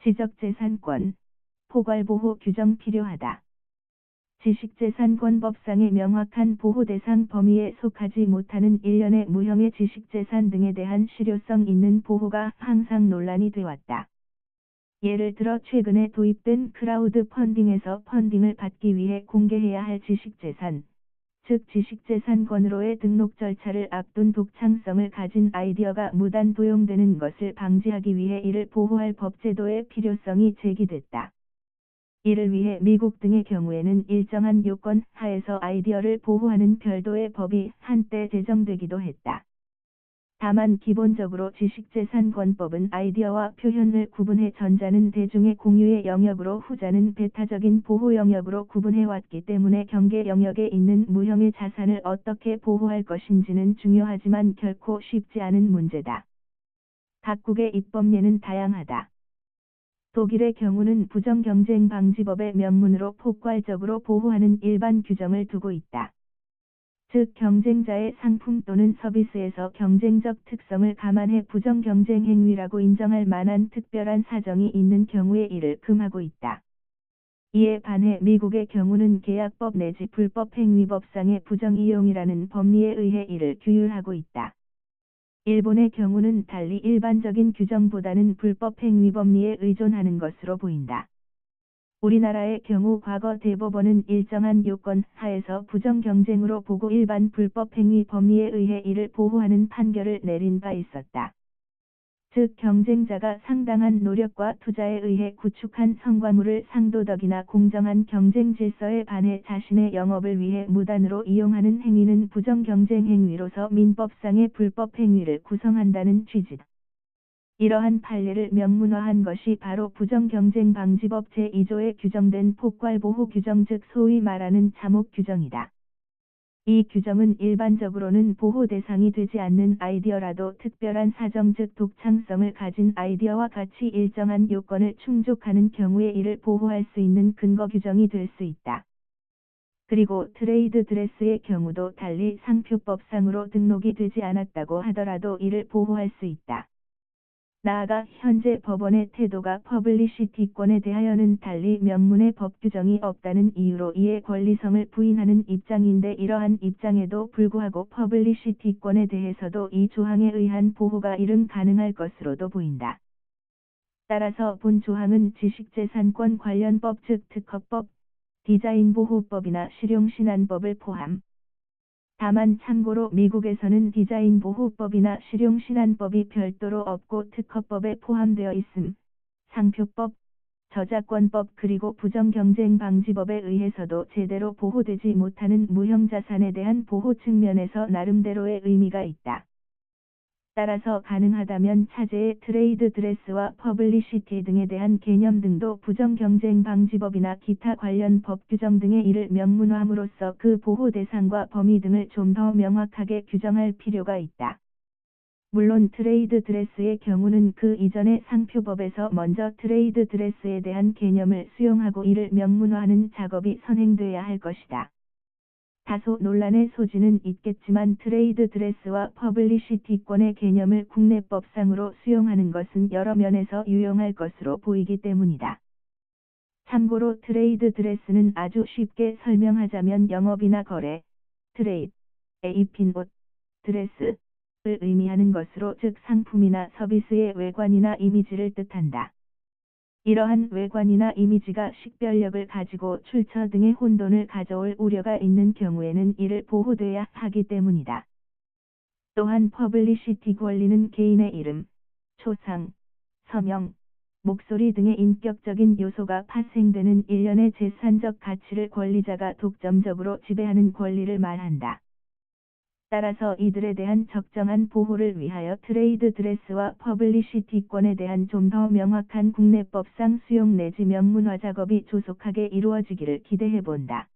지적재산권, 포괄보호 규정 필요하다. 지식재산권법상의 명확한 보호대상 범위에 속하지 못하는 일련의 무형의 지식재산 등에 대한 실효성 있는 보호가 항상 논란이 되어왔다. 예를 들어 최근에 도입된 크라우드 펀딩에서 펀딩을 받기 위해 공개해야 할 지식재산, 즉 지식재산권으로의 등록 절차를 앞둔 독창성을 가진 아이디어가 무단 도용되는 것을 방지하기 위해 이를 보호할 법제도의 필요성이 제기됐다. 이를 위해 미국 등의 경우에는 일정한 요건 하에서 아이디어를 보호하는 별도의 법이 한때 제정되기도 했다. 다만 기본적으로 지식재산권법은 아이디어와 표현을 구분해 전자는 대중의 공유의 영역으로 후자는 배타적인 보호 영역으로 구분해왔기 때문에 경계 영역에 있는 무형의 자산을 어떻게 보호할 것인지는 중요하지만 결코 쉽지 않은 문제다. 각국의 입법례는 다양하다. 독일의 경우는 부정경쟁방지법의 명문으로 폭괄적으로 보호하는 일반 규정을 두고 있다. 즉 경쟁자의 상품 또는 서비스에서 경쟁적 특성을 감안해 부정경쟁 행위라고 인정할 만한 특별한 사정이 있는 경우에 이를 금하고 있다. 이에 반해 미국의 경우는 계약법 내지 불법행위법상의 부정이용이라는 법리에 의해 이를 규율하고 있다. 일본의 경우는 달리 일반적인 규정보다는 불법행위법리에 의존하는 것으로 보인다. 우리나라의 경우 과거 대법원은 일정한 요건 하에서 부정경쟁으로 보고 일반 불법행위 법리에 의해 이를 보호하는 판결을 내린 바 있었다. 즉 경쟁자가 상당한 노력과 투자에 의해 구축한 성과물을 상도덕이나 공정한 경쟁 질서에 반해 자신의 영업을 위해 무단으로 이용하는 행위는 부정경쟁 행위로서 민법상의 불법행위를 구성한다는 취지다. 이러한 판례를 명문화한 것이 바로 부정경쟁방지법 제2조에 규정된 폭괄보호 규정 즉 소위 말하는 자목 규정이다. 이 규정은 일반적으로는 보호 대상이 되지 않는 아이디어라도 특별한 사정 즉 독창성을 가진 아이디어와 같이 일정한 요건을 충족하는 경우에 이를 보호할 수 있는 근거 규정이 될 수 있다. 그리고 트레이드 드레스의 경우도 달리 상표법상으로 등록이 되지 않았다고 하더라도 이를 보호할 수 있다. 나아가 현재 법원의 태도가 퍼블리시티권에 대하여는 달리 명문의 법 규정이 없다는 이유로 이의 권리성을 부인하는 입장인데 이러한 입장에도 불구하고 퍼블리시티권에 대해서도 이 조항에 의한 보호가 이른 가능할 것으로도 보인다. 따라서 본 조항은 지식재산권 관련법 즉 특허법, 디자인보호법이나 실용신안법을 포함. 다만 참고로 미국에서는 디자인보호법이나 실용신안법이 별도로 없고 특허법에 포함되어 있음, 상표법, 저작권법 그리고 부정경쟁방지법에 의해서도 제대로 보호되지 못하는 무형자산에 대한 보호 측면에서 나름대로의 의미가 있다. 따라서 가능하다면 차제의 트레이드 드레스와 퍼블리시티 등에 대한 개념 등도 부정경쟁방지법이나 기타 관련 법 규정 등의 이를 명문화함으로써 그 보호 대상과 범위 등을 좀 더 명확하게 규정할 필요가 있다. 물론 트레이드 드레스의 경우는 그 이전의 상표법에서 먼저 트레이드 드레스에 대한 개념을 수용하고 이를 명문화하는 작업이 선행돼야 할 것이다. 다소 논란의 소지는 있겠지만 트레이드 드레스와 퍼블리시티권의 개념을 국내법상으로 수용하는 것은 여러 면에서 유용할 것으로 보이기 때문이다. 참고로 트레이드 드레스는 아주 쉽게 설명하자면 영업이나 거래, 트레이드에 입힌 옷, 드레스를 의미하는 것으로 즉 상품이나 서비스의 외관이나 이미지를 뜻한다. 이러한 외관이나 이미지가 식별력을 가지고 출처 등의 혼돈을 가져올 우려가 있는 경우에는 이를 보호돼야 하기 때문이다. 또한 퍼블리시티 권리는 개인의 이름, 초상, 서명, 목소리 등의 인격적인 요소가 파생되는 일련의 재산적 가치를 권리자가 독점적으로 지배하는 권리를 말한다. 따라서 이들에 대한 적정한 보호를 위하여 트레이드 드레스와 퍼블리시티권에 대한 좀 더 명확한 국내법상 수용 내지 명문화 작업이 조속하게 이루어지기를 기대해본다.